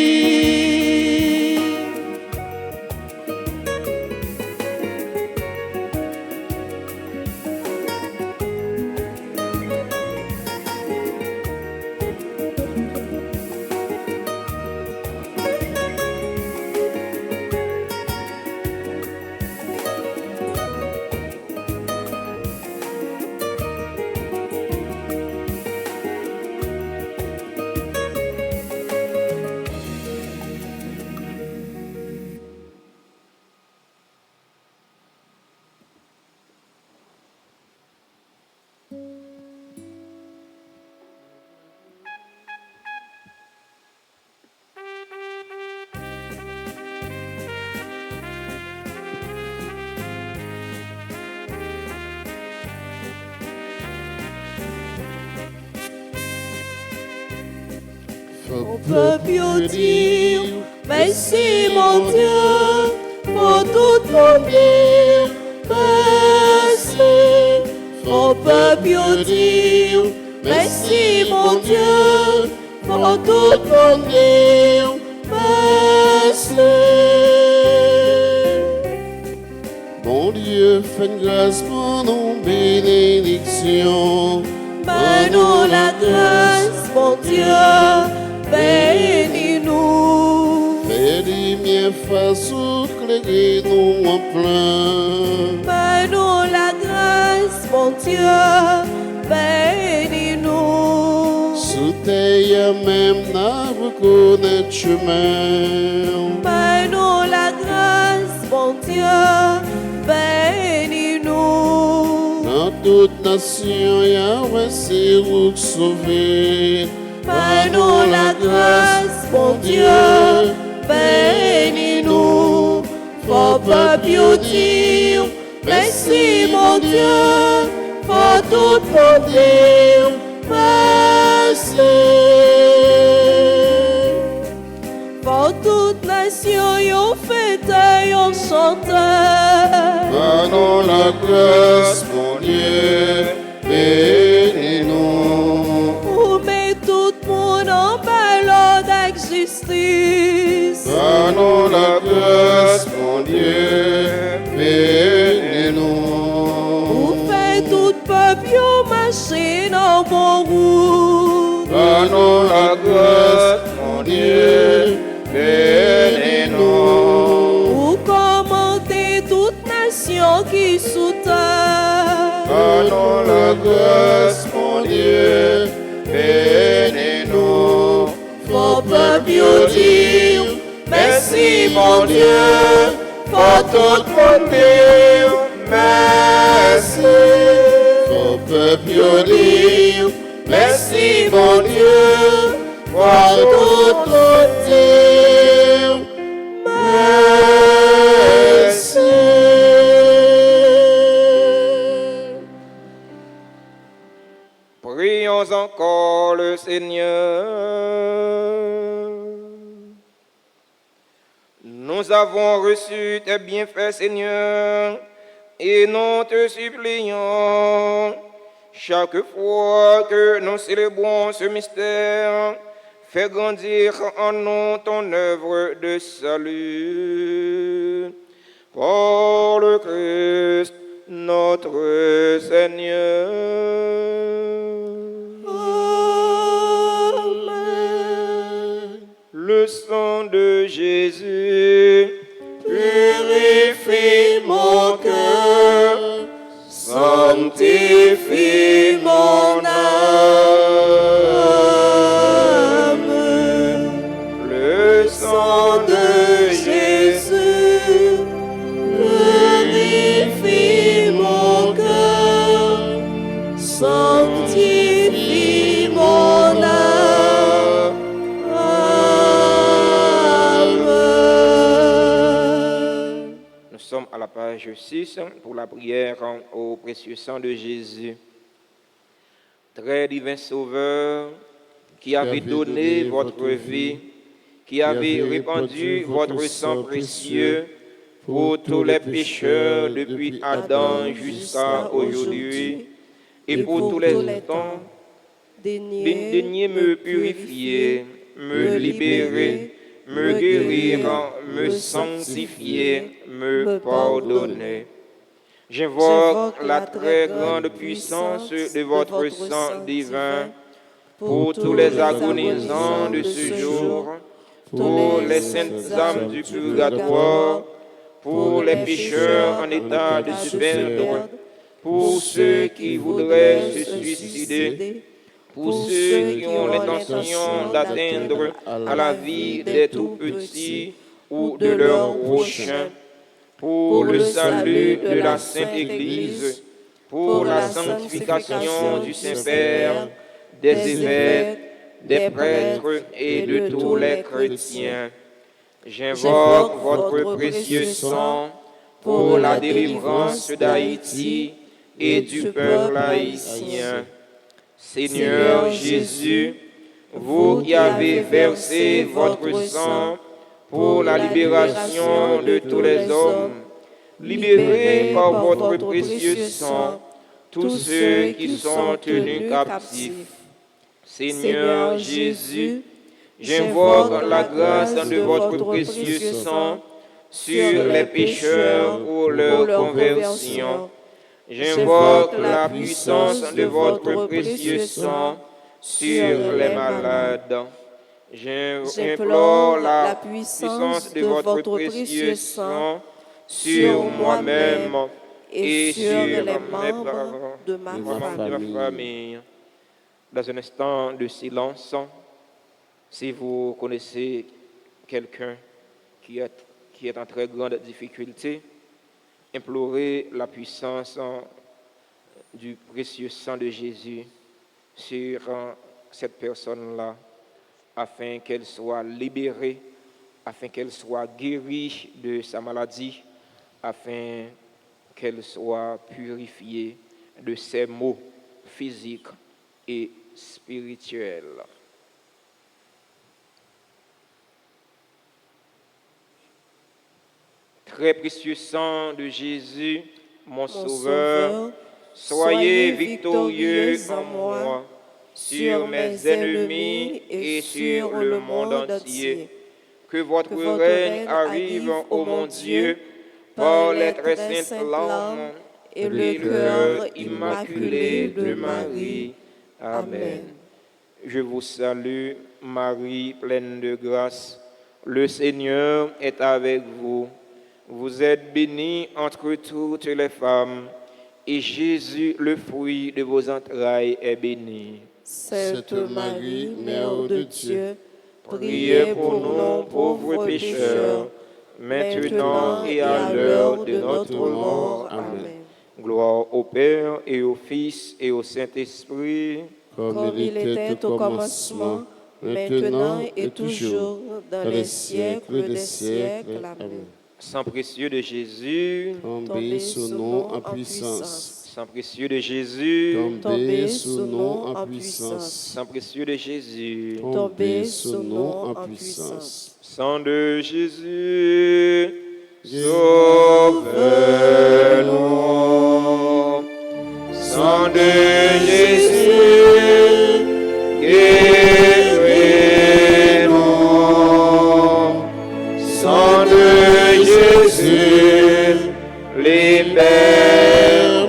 On peut plus dire merci mon Dieu, pour tout mon dire merci. On peut plus dire merci mon Dieu, pour tout mon dire merci. Mon Dieu, fais une grâce pour nos bénédictions. Donne-nous la grâce, mon Dieu, bénis-nous. Fais lumière face au éclairez-nous en plein. Donne-nous la grâce, mon Dieu, bénis-nous. Sous terre même n'a reconnaître chemin. Donne-nous la grâce, mon Dieu, bénis-nous. Dans toute nation, Yahweh, c'est vous qui sauvez. Donne-nous la grâce, mon Dieu, bénis-nous. Faut pas plus dire merci, mon Dieu, faut tout pour dire merci. Pour toute nation, yon fête, yon chante. Donne-nous la grâce, mon Dieu, bénis-nous. Ou met tout le monde en ballon avec justice. Donne-nous la grâce, mon Dieu, bénis-nous. Ou fait tout peuple yon marcher dans mon route. Donne-nous la grâce, mon Dieu, bénis-nous. Ou commenter toute nation qui sous terre. Donne-nous la grâce, mon Dieu, bénis-nous. Faut pas plus dire merci, mon Dieu, pour tout mon dire merci. Faut plus dire Merci, mon Dieu, pour tout dire merci. Prions encore le Seigneur. Nous avons reçu tes bienfaits, Seigneur, et nous te supplions, chaque fois que nous célébrons ce mystère, fais grandir en nous ton œuvre de salut. Par le Christ, notre Seigneur. Amen. Le sang de Jésus Purifie mon cœur, sanctifie mon âme. Le sang de Jésus, purifie mon cœur, sanctifie mon âme. Amen. Nous sommes à la page 6 pour la prière au précieux sang de Jésus. Très divin Sauveur, qui avez donné votre vie, qui avez répandu votre sang précieux pour tous les pécheurs depuis Adam jusqu'à aujourd'hui et pour tous les temps, daignez me purifier, me libérer, me guérir, me sanctifier, me pardonner. J'invoque la très grande puissance de votre sang divin pour tous les agonisants de ce jour, pour les saintes âmes du purgatoire, pour les pécheurs en état de se perdre, pour ceux qui voudraient se suicider, pour ceux qui ont l'intention d'atteindre à la vie des tout-petits ou de leurs prochains, pour le salut de la Sainte Église, pour la sanctification du Saint-Père, des évêques, des prêtres et de tous les chrétiens. J'invoque votre précieux sang pour la délivrance d'Haïti et du peuple haïtien. Seigneur Jésus, vous qui avez versé votre sang pour la libération de tous les hommes, libérez par votre précieux sang tous ceux qui sont tenus captifs. Seigneur Jésus, j'invoque la grâce de votre précieux sang sur les pécheurs pour leur conversion. J'invoque la puissance de votre précieux sang sur les malades. J'implore la puissance de votre précieux sang sur moi-même et sur les membres de ma famille. Dans un instant de silence, si vous connaissez quelqu'un qui est en très grande difficulté, implorez la puissance du précieux sang de Jésus sur cette personne-là, afin qu'elle soit libérée, afin qu'elle soit guérie de sa maladie, afin qu'elle soit purifiée de ses maux physiques et spirituels. Très précieux sang de Jésus, mon Sauveur, soyez victorieux en moi, sur mes ennemis et sur le monde entier. Que votre règne arrive, ô mon Dieu, par les très saintes larmes et le cœur immaculé de Marie. Amen. Je vous salue, Marie, pleine de grâce. Le Seigneur est avec vous. Vous êtes bénie entre toutes les femmes, et Jésus, le fruit de vos entrailles, est béni. Sainte Marie, Mère de Dieu, priez pour nous pauvres pécheurs, maintenant et à l'heure de notre mort. Amen. Gloire au Père et au Fils et au Saint-Esprit, comme il était au commencement, maintenant et toujours, dans les siècles des siècles. Amen. Sang précieux de Jésus, tombez sur nous en puissance. Sang précieux de Jésus, tombez sur nous en puissance. Sang précieux de Jésus, tombez sur nous en puissance. Sang de Jésus, sauve-nous. Sang de Jésus, guéris-nous. Sang de Jésus, libère-nous.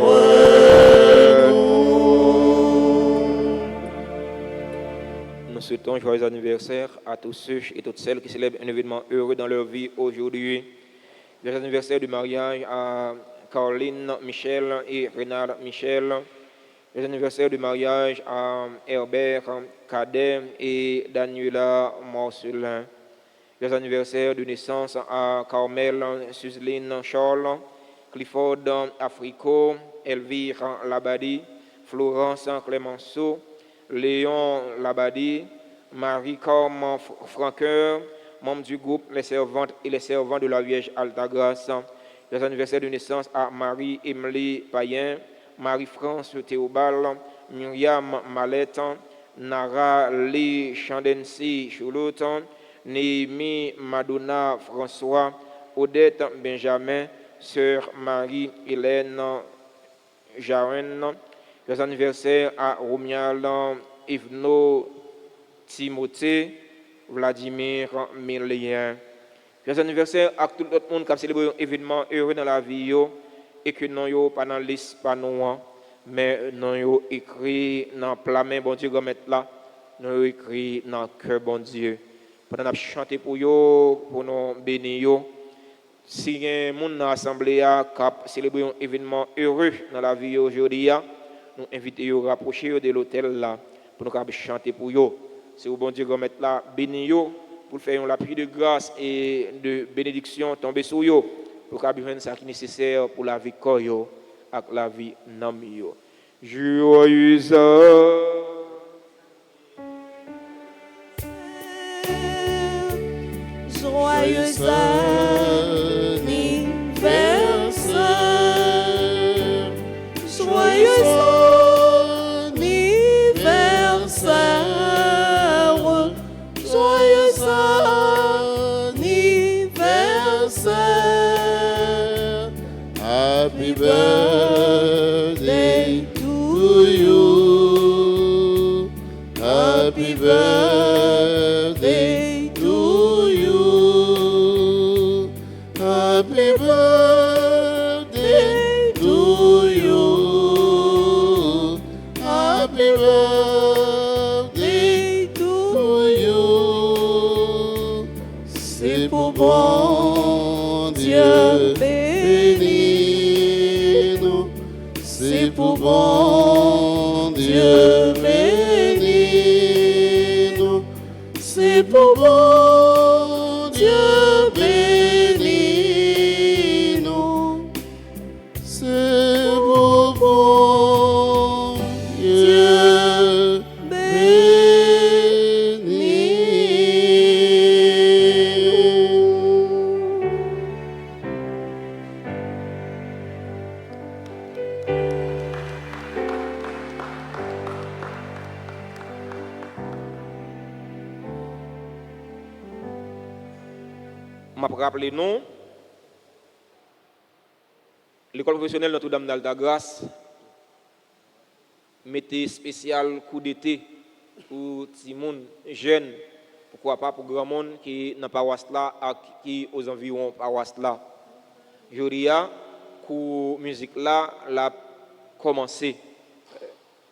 Nous souhaitons un joyeux anniversaire à tous ceux et toutes celles qui célèbrent un événement heureux dans leur vie aujourd'hui. Joyeux anniversaire du mariage à Caroline Michel et Renard Michel. Joyeux anniversaire du mariage à Herbert Cadet et Daniela Marcelin. Joyeux anniversaire de naissance à Carmel Suzline Charles, Clifford Africo, Elvire Labadie, Florence Clémenceau, Léon Labadie, Marie-Corme Franqueur, membre du groupe Les Servantes et les Servants de la Vierge Altagrace. Joyeux anniversaire de naissance à Marie-Émilie Payen, Marie-France Théobald, Myriam Mallette, Nara Lee Chandensi Choulout, Néhémie Madonna François, Odette Benjamin, Sœur Marie-Hélène Jaren. Les anniversaires à Romial Yvno Timothée, Vladimir Millien. Les anniversaires à tout le monde qui a célébré un événement heureux dans la vie et que non yo pas dans liste pas non mais non yo écrit dans plat main bon Dieu remettre là, non yo écrit dans cœur bon Dieu. Pendant qu'on a chanté pour yo, pour nous bénir yo. Si il y a un monde dans l'assemblée qui a célébré un événement heureux dans la vie aujourd'hui, nous invitons à rapprocher de l'hôtel là pour nous chanter pour yo. C'est au bon Dieu remettre là, bénir yo pour faire la pluie de grâce et de bénédiction tomber sur yo pour qu'on ait ça qui est nécessaire pour la vie yo et la vie nam yo. Joyeux joyeux anniversaire, joyeux anniversaire, Happy birthday to you. Happy birthday to you. Happy birthday to you. C'est pour bon Dieu béni nous. C'est pour bon Dieu béni nous. C'est pour bon Dieu béni nous. C'est pour bon Dieu Je vais rappeler nous, l'école professionnelle Notre-Dame d'Altagrace mettait spécial coup d'été pour les gens jeunes, pourquoi pas pour grand monde qui dans la paroisse là et qui aux environs de la paroisse là. Joria, coup musique là, l'a commencé.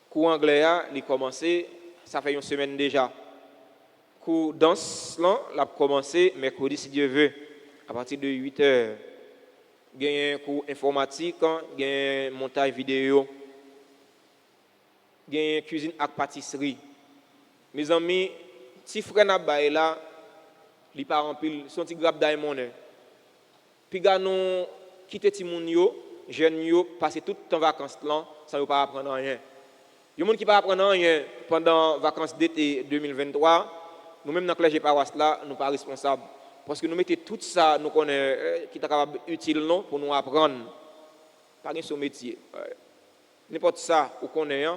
Coup anglais là, il a commencé, ça fait une semaine déjà. Coup danse là, l'a commencé mercredi si Dieu veut, à partir de 8h. Il y a un cours informatique, il y a un montage vidéo, il y a une cuisine avec pâtisserie. Mes amis, si frère n'a pas là, il pas rempli son petit grappe d'aimon. Puis nous quitter ti moun yo, jeunes yo, passer tout le temps vacances là, ça ne va pas apprendre rien. Il y a des gens qui ne apprendre rien pendant les vacances d'été 2023. Nous-mêmes dans le collège paroisse là, nous ne sommes pas responsables. Parce que nous mettons tout ça, nous connaissons, qui est capable utile non, pour nous apprendre. Pas de son métier. N'importe ça, vous connaissez,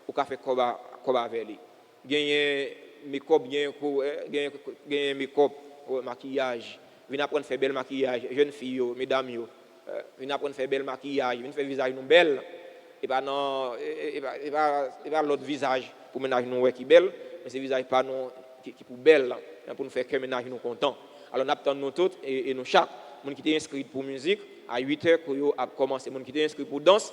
vous pouvez faire comme avec lui. Gagner make-up, gagner make-up, maquillage. Venez apprendre à faire bel maquillage. Jeunes filles, mesdames, venez apprendre à faire bel maquillage. Venez faire visage nous belle. Et pas l'autre visage pour ménage nous qui belle, mais c'est visage pas nous qui pour belle pour nous faire que ménage nous content. Alors nous attendons nous tous et nous chaque monde qui est inscrit pour musique à 8h pour a commencer, monde qui est inscrit pour danse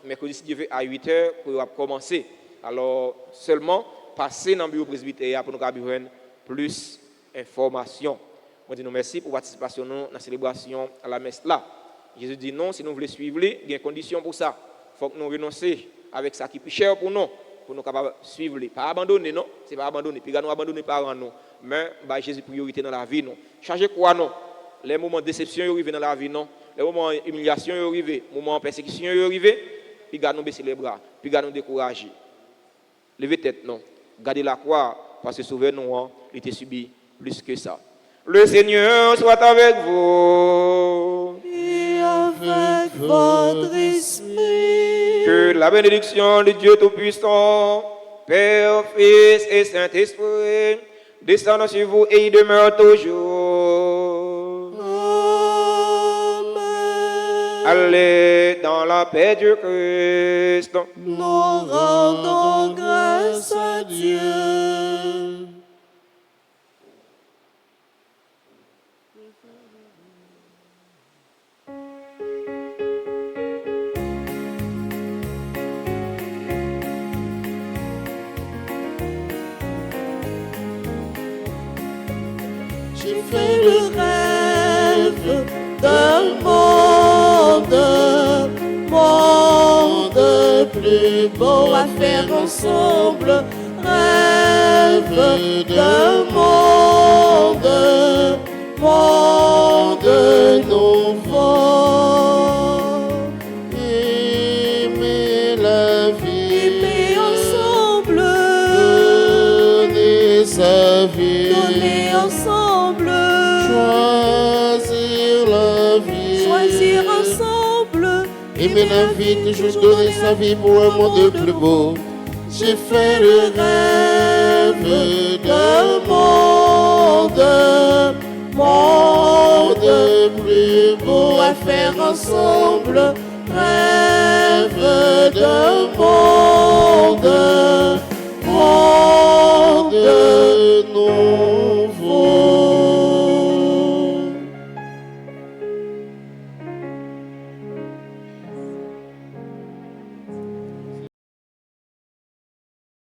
mercredi si Dieu veut à 8h pour a commencer. Alors seulement passer dans le bureau presbytère pour nous avoir plus d'informations. On dit nous merci pour participation dans la célébration à la messe là. Jésus dit non, si nous voulons suivre, il y a des conditions pour ça. Il faut que nous renoncions avec ça qui est plus cher pour nous capables de suivre. Pas abandonner, non, c'est pas abandonner. Puis nous abandonner par nous. Mais bah, Jésus priorité dans la vie, non. Changer quoi, non. Les moments de déception arrivent dans la vie, non. Les moments d'humiliation arrivent, les moments de persécution arrivent. Puis nous baisser les bras, puis nous décourager. Levez tête, non. Gardez la croix, parce que souvenez-nous, il était subi plus que ça. Le Seigneur soit avec vous. Et avec votre esprit. Que la bénédiction de Dieu Tout-Puissant, Père, Fils et Saint-Esprit, descende sur vous et y demeure toujours. Amen. Allez dans la paix du Christ. Nous rendons grâce à Dieu. J'ai fait le rêve d'un monde plus beau à faire ensemble. Rêve d'un monde nouveau. Aimer la vie, aimer ensemble, donner sa vie, donner ensemble. Choisir la vie, choisir ensemble. Aimer la vie, toujours donner sa vie pour un monde plus beau. J'ai fait le rêve d'un monde plus beau à faire ensemble. Rêve d'un monde de